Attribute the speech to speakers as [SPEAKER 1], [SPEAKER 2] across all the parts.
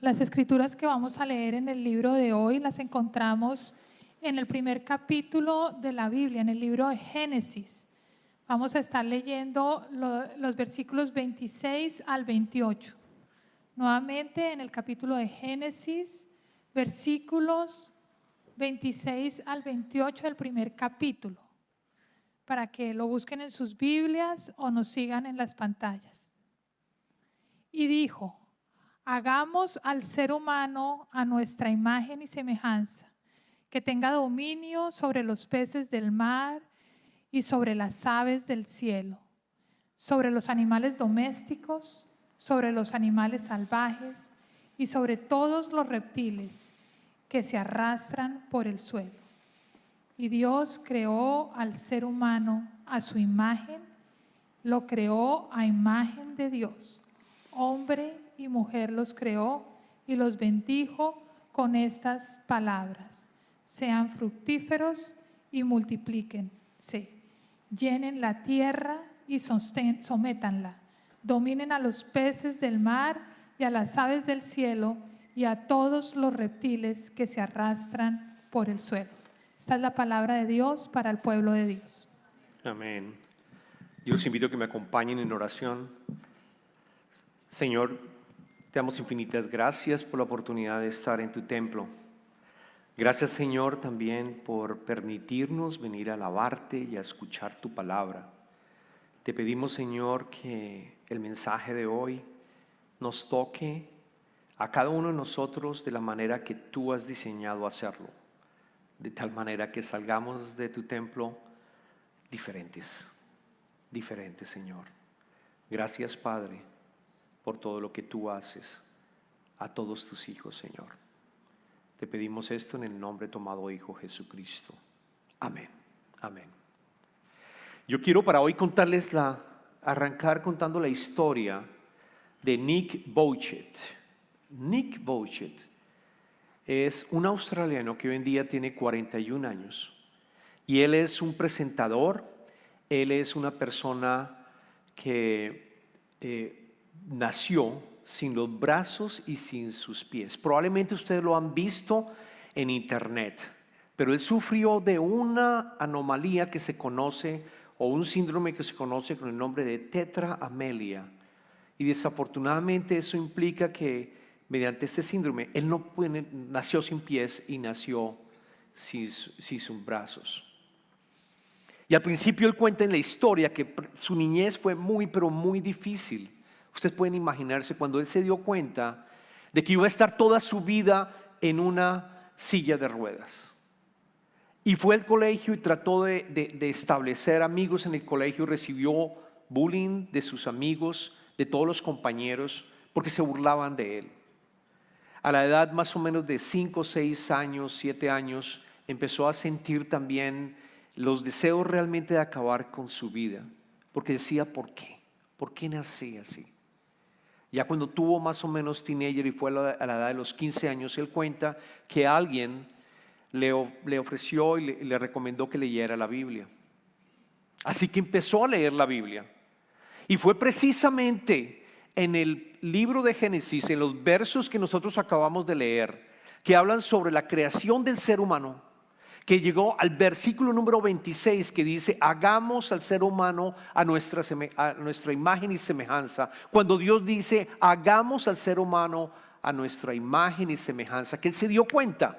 [SPEAKER 1] Las escrituras que vamos a leer en el libro de hoy las encontramos en el primer capítulo de la Biblia, en el libro de Génesis. Vamos a estar leyendo los versículos 26 al 28. Nuevamente en el capítulo de Génesis, versículos 26 al 28 del primer capítulo, para que lo busquen en sus Biblias o nos sigan en las pantallas. Y dijo: hagamos al ser humano a nuestra imagen y semejanza, que tenga dominio sobre los peces del mar y sobre las aves del cielo, sobre los animales domésticos, sobre los animales salvajes y sobre todos los reptiles que se arrastran por el suelo. Y Dios creó al ser humano a su imagen, lo creó a imagen de Dios. Hombre y mujer los creó y los bendijo con estas palabras: sean fructíferos y multiplíquense, llenen la tierra y sométanla, dominen a los peces del mar y a las aves del cielo y a todos los reptiles que se arrastran por el suelo. Esta es la palabra de Dios para el pueblo de Dios.
[SPEAKER 2] Amén. Yo los invito a que me acompañen en oración. Señor, te damos infinitas gracias por la oportunidad de estar en tu templo. Gracias, Señor, también por permitirnos venir a alabarte y a escuchar tu palabra. Te pedimos, Señor, que el mensaje de hoy nos toque a cada uno de nosotros de la manera que tú has diseñado hacerlo, de tal manera que salgamos de tu templo diferentes, Señor. Gracias, Padre, por todo lo que tú haces a todos tus hijos, Señor. Te pedimos esto en el nombre tomado Hijo Jesucristo. Amén. Amén. Yo quiero para hoy arrancar contando la historia de Nick Bouchet. Nick Bouchet es un australiano que hoy en día tiene 41 años y él es un presentador, él es una persona que nació sin los brazos y sin sus pies. Probablemente ustedes lo han visto en internet, pero él sufrió de una anomalía que se conoce, o un síndrome que se conoce con el nombre de tetraamelia, y desafortunadamente eso implica que mediante este síndrome él nació sin pies y nació sin sus brazos. Y al principio él cuenta en la historia que su niñez fue pero muy difícil. Ustedes pueden imaginarse cuando él se dio cuenta de que iba a estar toda su vida en una silla de ruedas. Y fue al colegio y trató de establecer amigos en el colegio, recibió bullying de sus amigos, de todos los compañeros, porque se burlaban de él. A la edad más o menos de 5, 6 años, 7 años, empezó a sentir también los deseos realmente de acabar con su vida, porque decía, ¿por qué? ¿Por qué nací así? Ya cuando tuvo más o menos teenager y fue a la edad de los 15 años, él cuenta que alguien le ofreció y le recomendó que leyera la Biblia. Así que empezó a leer la Biblia. Y fue precisamente en el libro de Génesis, en los versos que nosotros acabamos de leer, que hablan sobre la creación del ser humano, que llegó al versículo número 26 que dice: hagamos al ser humano a nuestra imagen y semejanza. Cuando Dios dice hagamos al ser humano a nuestra imagen y semejanza, que él se dio cuenta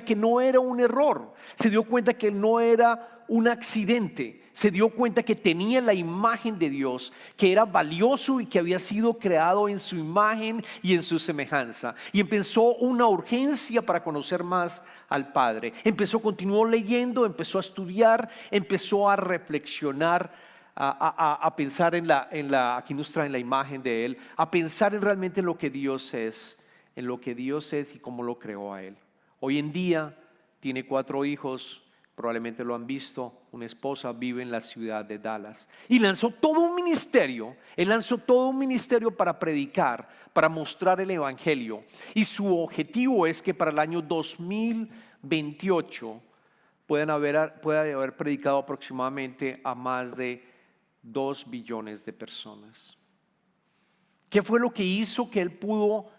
[SPEAKER 2] que no era un error, se dio cuenta que no era un accidente, se dio cuenta que tenía la imagen de Dios, que era valioso y que había sido creado en su imagen y en su semejanza. Y empezó una urgencia para conocer más al Padre. Continuó leyendo, empezó a estudiar, empezó a reflexionar, a pensar aquí nos trae la imagen de Él, a pensar realmente en lo que Dios es, y cómo lo creó a Él. Hoy en día tiene 4 hijos, probablemente lo han visto, una esposa, vive en la ciudad de Dallas. Y lanzó todo un ministerio, para predicar, para mostrar el evangelio. Y su objetivo es que para el año 2028 pueda haber predicado aproximadamente a más de 2 billones de personas. ¿Qué fue lo que hizo que él pudo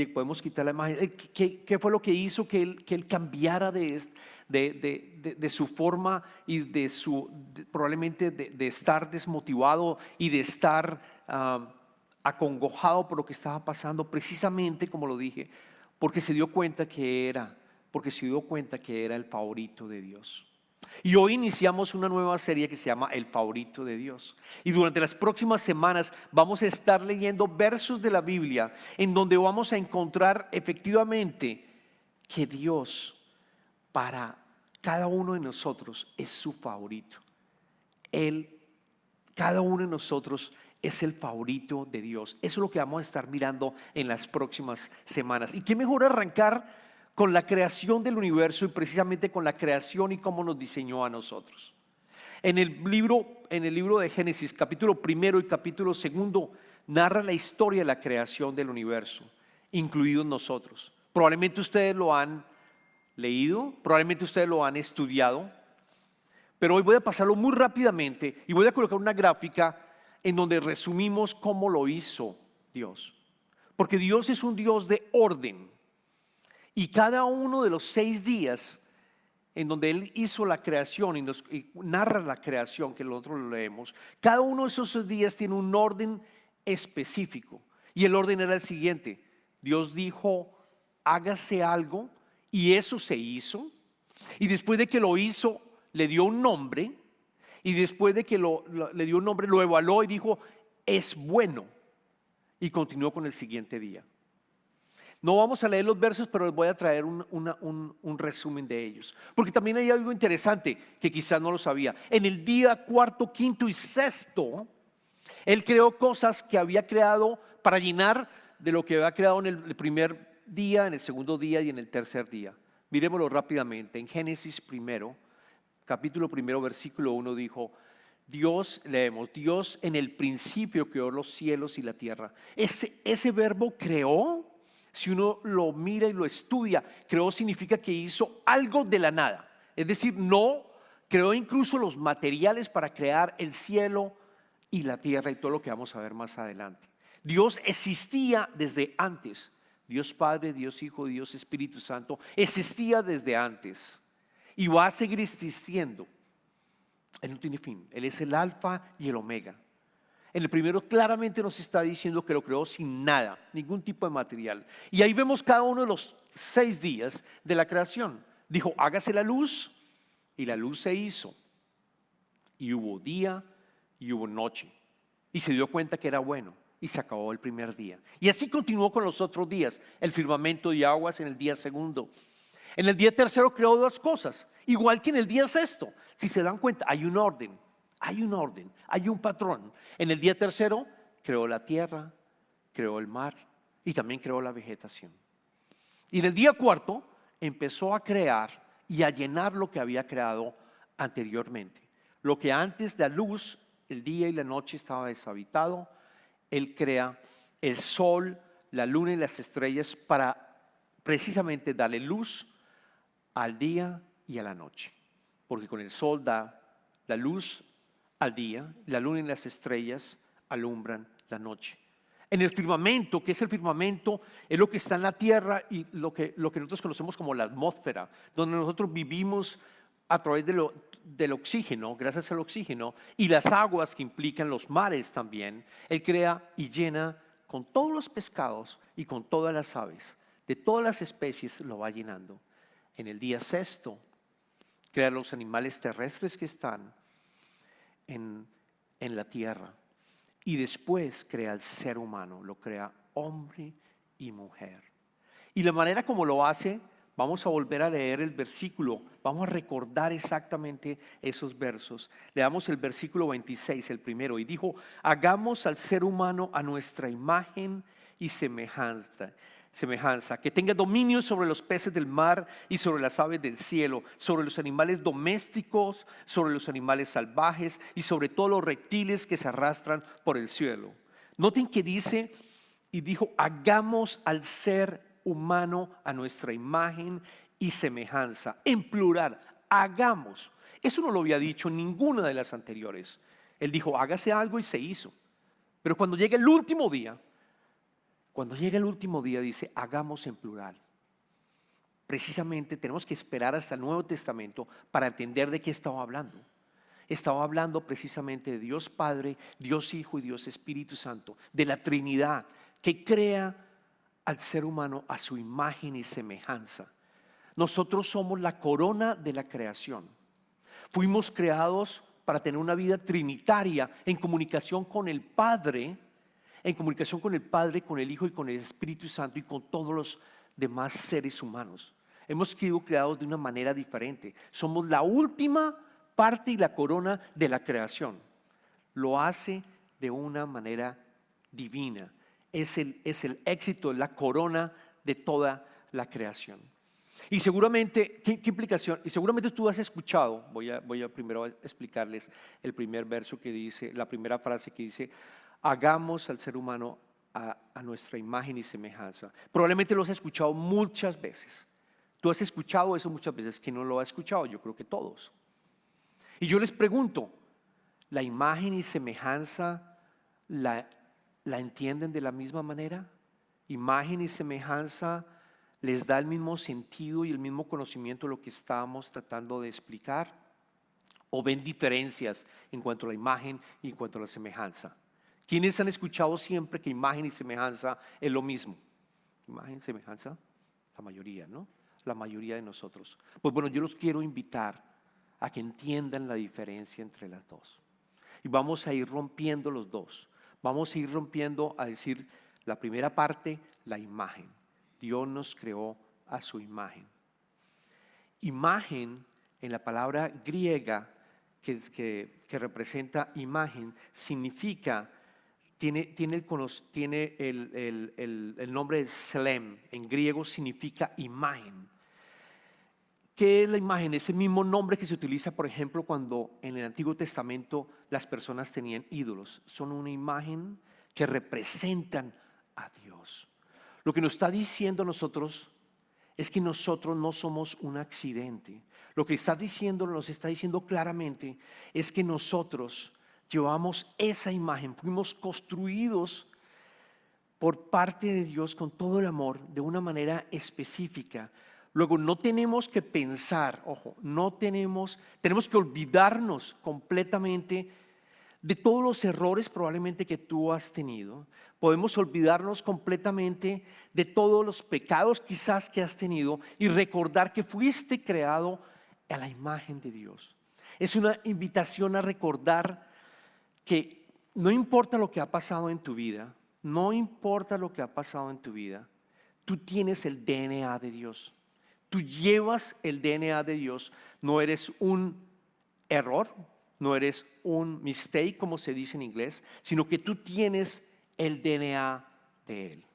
[SPEAKER 2] podemos quitar la imagen. ¿Qué fue lo que hizo que él cambiara de su forma y probablemente de estar desmotivado y de estar acongojado por lo que estaba pasando? Precisamente como lo dije, porque se dio cuenta que era el favorito de Dios. Y hoy iniciamos una nueva serie que se llama El favorito de Dios. Y durante las próximas semanas vamos a estar leyendo versos de la Biblia en donde vamos a encontrar efectivamente que Dios para cada uno de nosotros es su favorito. Cada uno de nosotros es el favorito de Dios. Eso es lo que vamos a estar mirando en las próximas semanas. Y qué mejor arrancar con la creación del universo y precisamente con la creación y cómo nos diseñó a nosotros. En el libro de Génesis, capítulo 1 y capítulo 2, narra la historia de la creación del universo, incluidos nosotros. Probablemente ustedes lo han leído, probablemente ustedes lo han estudiado, pero hoy voy a pasarlo muy rápidamente y voy a colocar una gráfica en donde resumimos cómo lo hizo Dios. Porque Dios es un Dios de orden. Y cada uno de los 6 días en donde Él hizo la creación y narra la creación, que nosotros lo leemos, cada uno de esos días tiene un orden específico. Y el orden era el siguiente: Dios dijo, hágase algo, y eso se hizo. Y después de que lo hizo, le dio un nombre. Y después de que le dio un nombre, lo evaluó y dijo, es bueno. Y continuó con el siguiente día. No vamos a leer los versos, pero les voy a traer un resumen de ellos. Porque también hay algo interesante que quizás no lo sabía. En el día 4, 5 y 6, Él creó cosas que había creado para llenar de lo que había creado en el primer día, en el segundo día y en el tercer día. Miremoslo rápidamente. En Génesis 1, capítulo 1, versículo 1 dijo, leemos, Dios en el principio creó los cielos y la tierra. Ese verbo creó, si uno lo mira y lo estudia, creó significa que hizo algo de la nada. Es decir, no creó incluso los materiales para crear el cielo y la tierra y todo lo que vamos a ver más adelante. Dios existía desde antes. Dios Padre, Dios Hijo, Dios Espíritu Santo existía desde antes y va a seguir existiendo. Él no tiene fin. Él es el alfa y el omega. En el primero claramente nos está diciendo que lo creó sin nada, ningún tipo de material. Y ahí vemos cada uno de los 6 días de la creación. Dijo, hágase la luz, y la luz se hizo. Y hubo día y hubo noche. Y se dio cuenta que era bueno, y se acabó el primer día. Y así continuó con los otros días. El firmamento de aguas en el día segundo. En el día tercero creó 2 cosas, igual que en el día sexto. Si se dan cuenta, hay un orden. Hay un patrón. En el día tercero creó la tierra, creó el mar y también creó la vegetación. Y en el día cuarto empezó a crear y a llenar lo que había creado anteriormente. Lo que antes de la luz, el día y la noche estaba deshabitado, Él crea el sol, la luna y las estrellas para precisamente darle luz al día y a la noche. Porque con el sol da la luz al día, la luna y las estrellas alumbran la noche. En el firmamento, que es el firmamento, es lo que está en la tierra y lo que nosotros conocemos como la atmósfera, donde nosotros vivimos a través del oxígeno, gracias al oxígeno, y las aguas que implican los mares también. Él crea y llena con todos los pescados y con todas las aves, de todas las especies lo va llenando. En el día sexto, crea los animales terrestres que están en la tierra. Y después crea al ser humano, lo crea hombre y mujer. Y la manera como lo hace, vamos a volver a leer el versículo, vamos a recordar exactamente esos versos. Leamos el versículo 26, el primero, y dijo, hagamos al ser humano a nuestra imagen y semejanza, que tenga dominio sobre los peces del mar y sobre las aves del cielo, sobre los animales domésticos, sobre los animales salvajes y sobre todos los reptiles que se arrastran por el cielo. Noten que dice, y dijo, hagamos al ser humano a nuestra imagen y semejanza, en plural, hagamos. Eso no lo había dicho ninguna de las anteriores. Él dijo, hágase algo y se hizo. Pero cuando llega el último día, Cuando llega el último día dice, hagamos en plural. Precisamente tenemos que esperar hasta el Nuevo Testamento para entender de qué estaba hablando. Estaba hablando precisamente de Dios Padre, Dios Hijo y Dios Espíritu Santo, de la Trinidad que crea al ser humano a su imagen y semejanza. Nosotros somos la corona de la creación. Fuimos creados para tener una vida trinitaria en comunicación con el Padre, con el Hijo y con el Espíritu Santo y con todos los demás seres humanos. Hemos sido creados de una manera diferente. Somos la última parte y la corona de la creación. Lo hace de una manera divina. Es el éxito, la corona de toda la creación. Y seguramente, ¿qué implicación? Y seguramente tú has escuchado, voy a primero explicarles el primer verso que dice, la primera frase que dice, hagamos al ser humano a nuestra imagen y semejanza. Probablemente lo has escuchado muchas veces. Tú has escuchado eso muchas veces. ¿Quién no lo ha escuchado? Yo creo que todos. Y yo les pregunto, ¿la imagen y semejanza la entienden de la misma manera? ¿Imagen y semejanza les da el mismo sentido y el mismo conocimiento de lo que estábamos tratando de explicar? ¿O ven diferencias en cuanto a la imagen y en cuanto a la semejanza? ¿Quiénes han escuchado siempre que imagen y semejanza es lo mismo? Imagen y semejanza, la mayoría, ¿no? La mayoría de nosotros. Pues bueno, yo los quiero invitar a que entiendan la diferencia entre las dos. Y vamos a ir rompiendo los dos. Vamos a ir rompiendo a decir la primera parte, la imagen. Dios nos creó a su imagen. Imagen, en la palabra griega que representa imagen, significa, tiene el nombre de Selem. En griego significa imagen. ¿Qué es la imagen? Es el mismo nombre que se utiliza, por ejemplo, cuando en el Antiguo Testamento las personas tenían ídolos. Son una imagen que representan a Dios. Lo que nos está diciendo a nosotros es que nosotros no somos un accidente. Lo que nos está diciendo claramente es que nosotros llevamos esa imagen, fuimos construidos por parte de Dios con todo el amor de una manera específica. Luego no tenemos que pensar, tenemos que olvidarnos completamente de todos los errores probablemente que tú has tenido. Podemos olvidarnos completamente de todos los pecados quizás que has tenido y recordar que fuiste creado a la imagen de Dios. Es una invitación a recordar que no importa lo que ha pasado en tu vida, tú tienes el DNA de Dios. Tú llevas el DNA de Dios, no eres un error, no eres un mistake como se dice en inglés, sino que tú tienes el DNA de Él.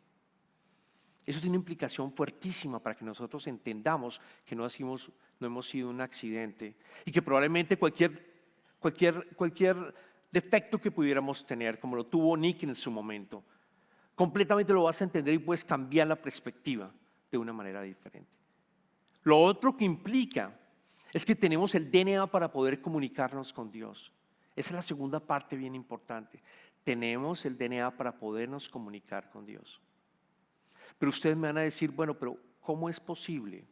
[SPEAKER 2] Eso tiene una implicación fuertísima para que nosotros entendamos que no hemos sido un accidente y que probablemente cualquier defecto que pudiéramos tener, como lo tuvo Nick en su momento, completamente lo vas a entender y puedes cambiar la perspectiva de una manera diferente. Lo otro que implica es que tenemos el DNA para poder comunicarnos con Dios. Esa es la segunda parte bien importante. Tenemos el DNA para podernos comunicar con Dios. Pero ustedes me van a decir, bueno, pero ¿cómo es posible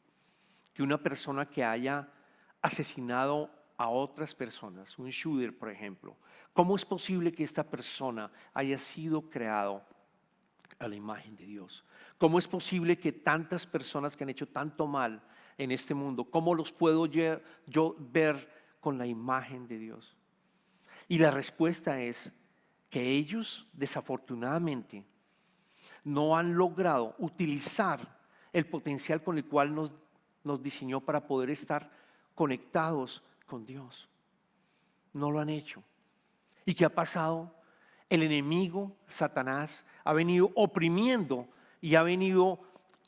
[SPEAKER 2] que una persona que haya asesinado a otras personas, un shooter por ejemplo, cómo es posible que esta persona haya sido creado a la imagen de Dios? ¿Cómo es posible que tantas personas que han hecho tanto mal en este mundo, cómo los puedo yo ver con la imagen de Dios? Y la respuesta es que ellos desafortunadamente no han logrado utilizar el potencial con el cual nos diseñó para poder estar conectados con Dios. No lo han hecho. ¿Y qué ha pasado? El enemigo, Satanás, ha venido oprimiendo y ha venido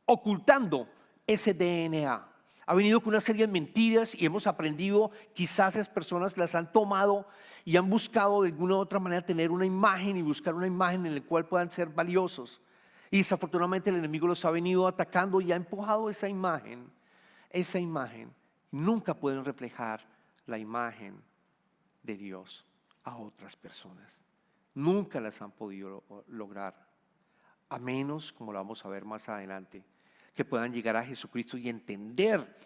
[SPEAKER 2] ocultando ese DNA. Ha venido con una serie de mentiras y hemos aprendido, quizás esas personas las han tomado y han buscado de alguna u otra manera tener una imagen y buscar una imagen en la cual puedan ser valiosos. Y desafortunadamente el enemigo los ha venido atacando y ha empujado esa imagen. Nunca pueden reflejar la imagen de Dios a otras personas. Nunca las han podido lograr. a menos, como lo vamos a ver más adelante, que puedan llegar a Jesucristo y entender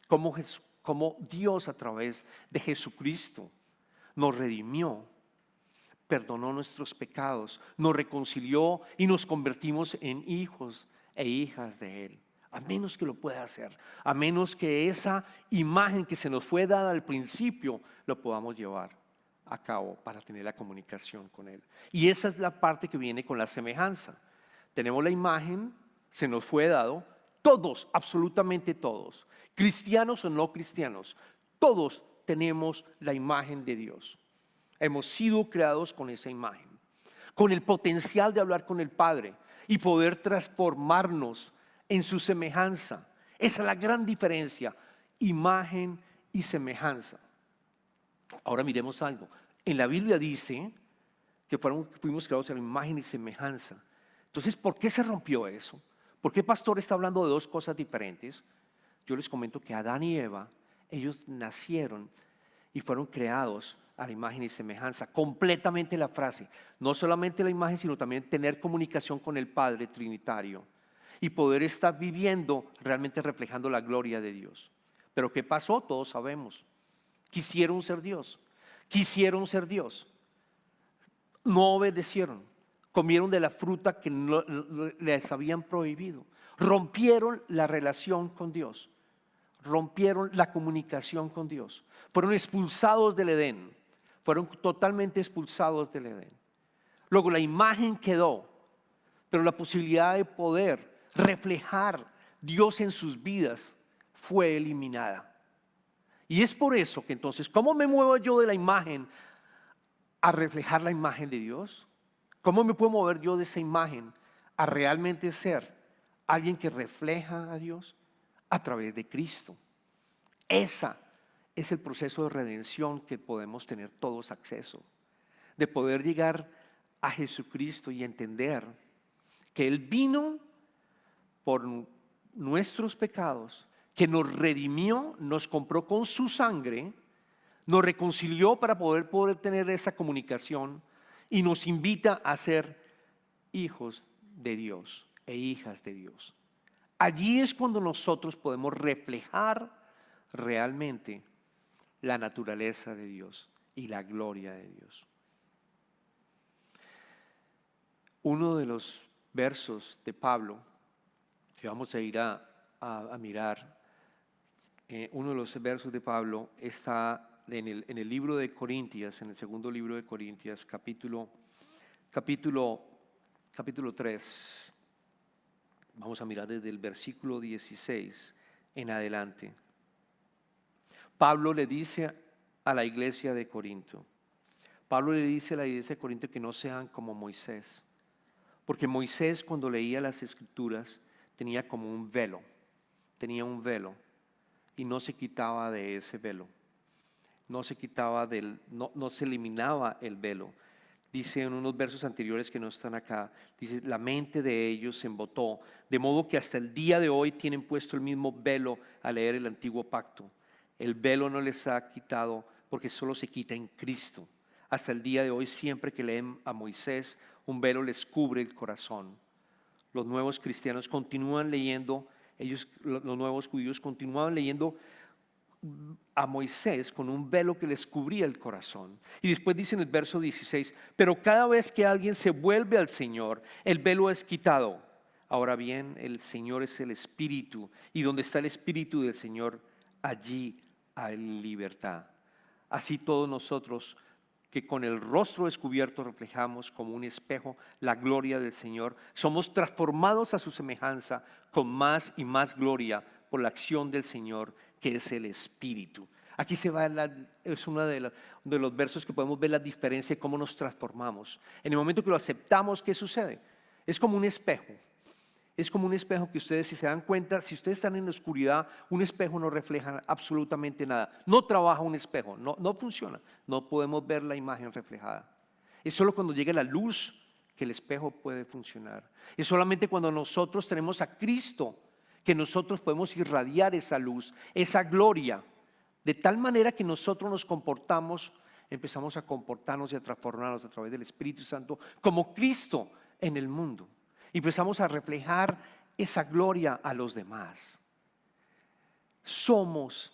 [SPEAKER 2] cómo Dios a través de Jesucristo nos redimió, perdonó nuestros pecados, nos reconcilió y nos convertimos en hijos e hijas de Él. A menos que lo pueda hacer, a menos que esa imagen que se nos fue dada al principio lo podamos llevar a cabo para tener la comunicación con Él. Y esa es la parte que viene con la semejanza. Tenemos la imagen, se nos fue dado, todos, absolutamente todos, cristianos o no cristianos, todos tenemos la imagen de Dios. Hemos sido creados con esa imagen, con el potencial de hablar con el Padre y poder transformarnos en su semejanza. Esa es la gran diferencia, imagen y semejanza. Ahora miremos algo. En la Biblia dice que fuimos creados a la imagen y semejanza. Entonces, ¿por qué se rompió eso? ¿Por qué pastor está hablando de dos cosas diferentes? Yo les comento que Adán y Eva, ellos nacieron y fueron creados a la imagen y semejanza. Completamente la frase. No solamente la imagen, sino también tener comunicación con el Padre Trinitario y poder estar viviendo realmente reflejando la gloria de Dios. Pero ¿qué pasó? Todos sabemos. Quisieron ser Dios. Quisieron ser Dios. No obedecieron. Comieron de la fruta que les habían prohibido. Rompieron la relación con Dios. Rompieron la comunicación con Dios. Fueron expulsados del Edén. Fueron totalmente expulsados del Edén. Luego la imagen quedó, pero la posibilidad de poder reflejar Dios en sus vidas fue eliminada. Y es por eso que entonces, ¿cómo me muevo yo de la imagen a reflejar la imagen de Dios? ¿Cómo me puedo mover yo de esa imagen a realmente ser alguien que refleja a Dios? A través de Cristo. Ese es el proceso de redención que podemos tener todos acceso. De poder llegar a Jesucristo y entender que Él vino por nuestros pecados, que nos redimió, nos compró con su sangre, nos reconcilió para poder tener esa comunicación y nos invita a ser hijos de Dios e hijas de Dios. Allí es cuando nosotros podemos reflejar realmente la naturaleza de Dios y la gloria de Dios. Uno de los versos de Pablo que vamos a ir a mirar, uno de los versos de Pablo está en el libro de Corintias, en el segundo libro de Corintias, capítulo 3. Vamos a mirar desde el versículo 16 en adelante. Pablo le dice a la iglesia de Corinto, que no sean como Moisés, porque Moisés cuando leía las escrituras tenía como un velo, y no se quitaba de ese velo, no se eliminaba el velo. Dice en unos versos anteriores que no están acá, dice, la mente de ellos se embotó, de modo que hasta el día de hoy tienen puesto el mismo velo al leer el antiguo pacto. El velo no les ha quitado porque solo se quita en Cristo. Hasta el día de hoy, siempre que leen a Moisés, un velo les cubre el corazón. Los nuevos cristianos continúan leyendo, los nuevos judíos continuaban leyendo a Moisés con un velo que les cubría el corazón. Y después dice en el verso 16, pero cada vez que alguien se vuelve al Señor, el velo es quitado. Ahora bien, el Señor es el Espíritu, y donde está el Espíritu del Señor, allí hay libertad. Así todos nosotros, que con el rostro descubierto reflejamos como un espejo la gloria del Señor, somos transformados a su semejanza con más y más gloria por la acción del Señor, que es el Espíritu. Aquí es uno de los versos que podemos ver la diferencia de cómo nos transformamos. En el momento que lo aceptamos, ¿qué sucede? Es como un espejo. Es como un espejo que ustedes, si se dan cuenta, si ustedes están en la oscuridad, un espejo no refleja absolutamente nada. No trabaja un espejo, no funciona. No podemos ver la imagen reflejada. Es solo cuando llega la luz que el espejo puede funcionar. Es solamente cuando nosotros tenemos a Cristo que nosotros podemos irradiar esa luz, esa gloria, de tal manera que nosotros nos comportamos, empezamos a comportarnos y a transformarnos a través del Espíritu Santo como Cristo en el mundo. y empezamos a reflejar esa gloria a los demás. Somos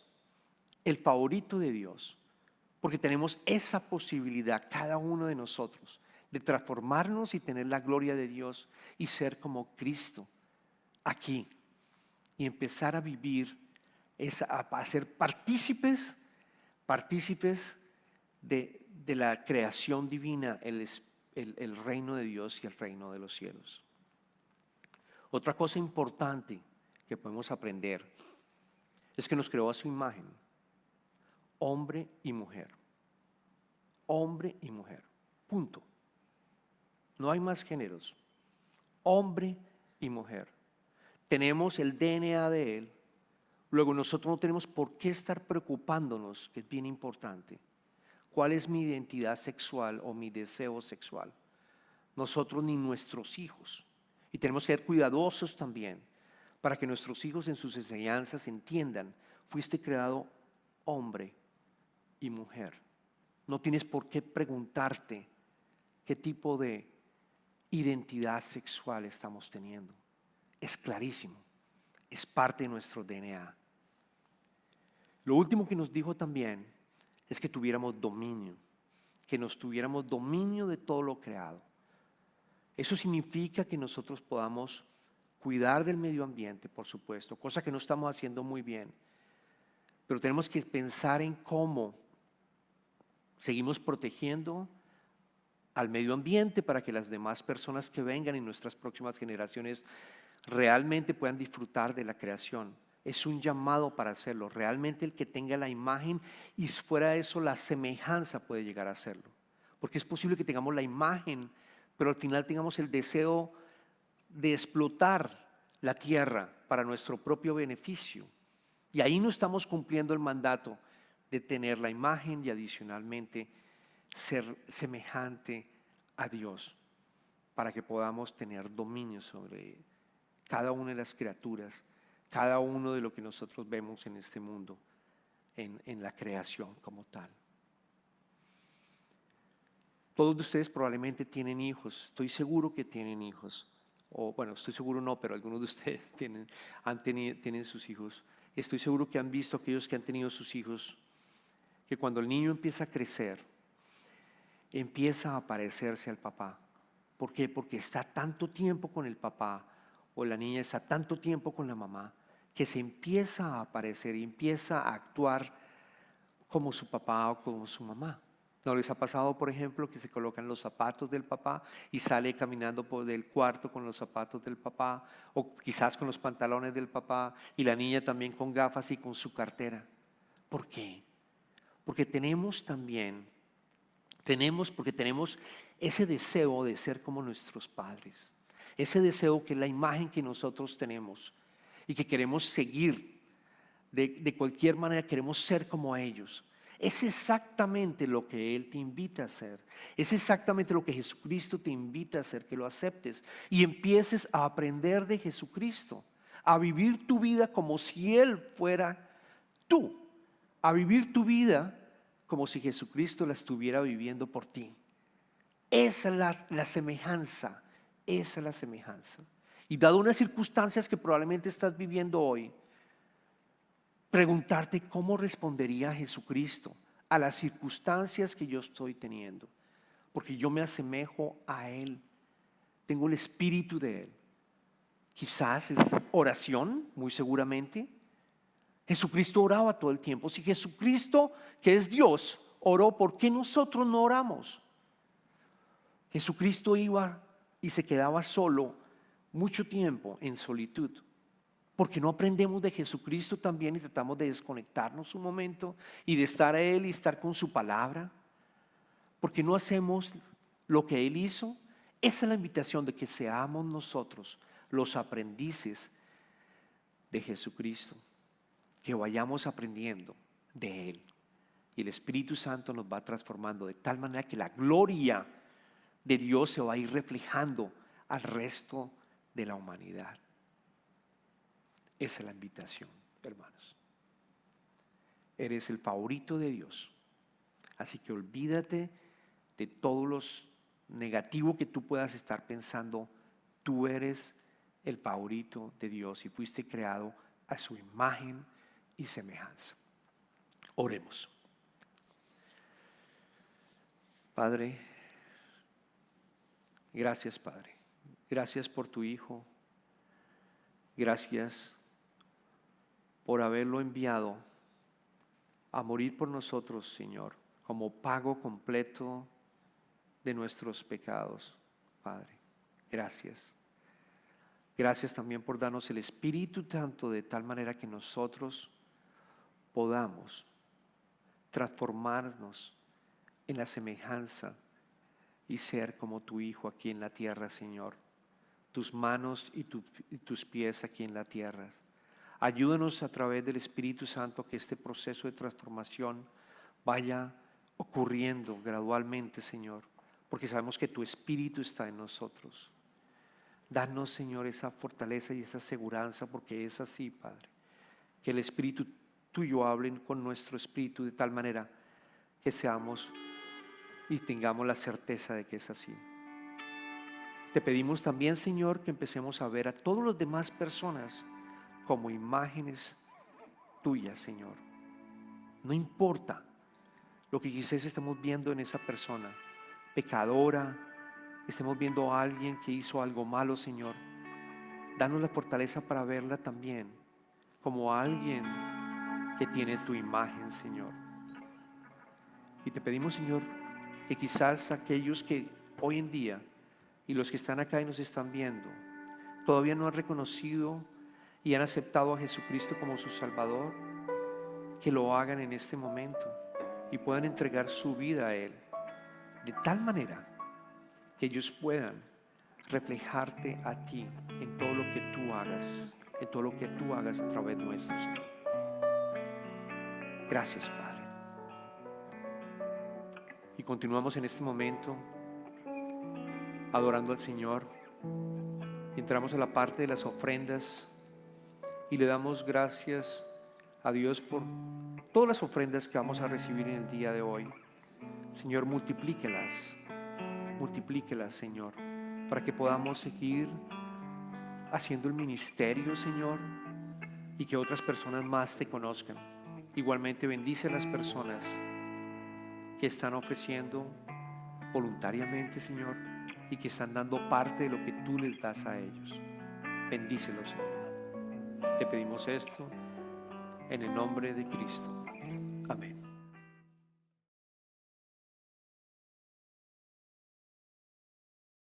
[SPEAKER 2] el favorito de Dios porque tenemos esa posibilidad, cada uno de nosotros, de transformarnos y tener la gloria de Dios y ser como Cristo aquí y empezar a vivir, a ser partícipes de la creación divina, el reino de Dios y el reino de los cielos. Otra cosa importante que podemos aprender es que nos creó a su imagen, hombre y mujer. Hombre y mujer, punto. No hay más géneros. Hombre y mujer. Tenemos el DNA de Él. Luego nosotros no tenemos por qué estar preocupándonos, que es bien importante. ¿Cuál es mi identidad sexual o mi deseo sexual? Nosotros ni nuestros hijos. Y tenemos que ser cuidadosos también para que nuestros hijos en sus enseñanzas entiendan, fuiste creado hombre y mujer. No tienes por qué preguntarte qué tipo de identidad sexual estamos teniendo. Es clarísimo, es parte de nuestro DNA. Lo último que nos dijo también es que tuviéramos dominio, que nos tuviéramos dominio de todo lo creado. Eso significa que nosotros podamos cuidar del medio ambiente, por supuesto, cosa que no estamos haciendo muy bien, pero tenemos que pensar en cómo seguimos protegiendo al medio ambiente para que las demás personas que vengan en nuestras próximas generaciones realmente puedan disfrutar de la creación. Es un llamado para hacerlo. Realmente el que tenga la imagen y fuera de eso la semejanza puede llegar a hacerlo. Porque es posible que tengamos la imagen, pero al final tengamos el deseo de explotar la tierra para nuestro propio beneficio. Y ahí no estamos cumpliendo el mandato de tener la imagen y adicionalmente ser semejante a Dios para que podamos tener dominio sobre cada una de las criaturas, cada uno de lo que nosotros vemos en este mundo, en la creación como tal. Todos de ustedes probablemente tienen hijos, estoy seguro que tienen hijos, o bueno, estoy seguro no, pero algunos de ustedes tienen sus hijos. Estoy seguro que han visto aquellos que han tenido sus hijos, que cuando el niño empieza a crecer, empieza a parecerse al papá. ¿Por qué? Porque está tanto tiempo con el papá o la niña está tanto tiempo con la mamá que se empieza a parecer y empieza a actuar como su papá o como su mamá. ¿No les ha pasado, por ejemplo, que se colocan los zapatos del papá y sale caminando por el cuarto con los zapatos del papá o quizás con los pantalones del papá y la niña también con gafas y con su cartera? ¿Por qué? Porque tenemos ese deseo de ser como nuestros padres, ese deseo que es la imagen que nosotros tenemos y que queremos seguir, de cualquier manera queremos ser como ellos. Es exactamente lo que Él te invita a hacer, es exactamente lo que Jesucristo te invita a hacer, que lo aceptes y empieces a aprender de Jesucristo, a vivir tu vida como si Él fuera tú, a vivir tu vida como si Jesucristo la estuviera viviendo por ti. Esa es la semejanza, esa es la semejanza. Y dado unas circunstancias que probablemente estás viviendo hoy, preguntarte cómo respondería Jesucristo a las circunstancias que yo estoy teniendo. Porque yo me asemejo a Él, tengo el espíritu de Él. Quizás es oración, muy seguramente. Jesucristo oraba todo el tiempo. Si Jesucristo, que es Dios, oró, ¿por qué nosotros no oramos? Jesucristo iba y se quedaba solo mucho tiempo en solitud. Porque no aprendemos de Jesucristo también y tratamos de desconectarnos un momento y de estar a Él y estar con su palabra. Porque no hacemos lo que Él hizo. Esa es la invitación de que seamos nosotros los aprendices de Jesucristo. Que vayamos aprendiendo de Él. Y el Espíritu Santo nos va transformando de tal manera que la gloria de Dios se va a ir reflejando al resto de la humanidad. Esa es la invitación, hermanos. Eres el favorito de Dios. Así que olvídate de todo lo negativo que tú puedas estar pensando Tú eres el favorito de Dios y fuiste creado a su imagen y semejanza. Oremos. Padre, gracias, Padre. Gracias por tu Hijo. Gracias por haberlo enviado a morir por nosotros, Señor, como pago completo de nuestros pecados, Padre. Gracias. Gracias también por darnos el Espíritu Santo de tal manera que nosotros podamos transformarnos en la semejanza y ser como tu Hijo aquí en la tierra, Señor. Tus manos y tus pies aquí en la tierra. Ayúdanos a través del Espíritu Santo que este proceso de transformación vaya ocurriendo gradualmente, Señor, porque sabemos que tu Espíritu está en nosotros. Danos, Señor, esa fortaleza y esa seguridad, porque es así, Padre. Que el Espíritu tuyo hable con nuestro espíritu de tal manera que seamos y tengamos la certeza de que es así. Te pedimos también, Señor, que empecemos a ver a todas las demás personas como imágenes tuyas, Señor. No importa lo que quizás estemos viendo en esa persona, pecadora, estemos viendo a alguien que hizo algo malo, Señor. Danos la fortaleza para verla también como alguien que tiene tu imagen, Señor. Y te pedimos, Señor, que quizás aquellos que hoy en día y los que están acá y nos están viendo todavía no han reconocido y han aceptado a Jesucristo como su Salvador, que lo hagan en este momento y puedan entregar su vida a Él de tal manera que ellos puedan reflejarte a ti en todo lo que tú hagas, en todo lo que tú hagas a través nuestro, Señor. Gracias, Padre. Y continuamos en este momento adorando al Señor. Entramos a la parte de las ofrendas y le damos gracias a Dios por todas las ofrendas que vamos a recibir en el día de hoy. Señor, multiplíquelas, Señor, para que podamos seguir haciendo el ministerio, Señor, y que otras personas más te conozcan. Igualmente bendice a las personas que están ofreciendo voluntariamente, Señor, y que están dando parte de lo que tú les das a ellos. Bendícelos, Señor. Te pedimos esto en el nombre de Cristo. Amén.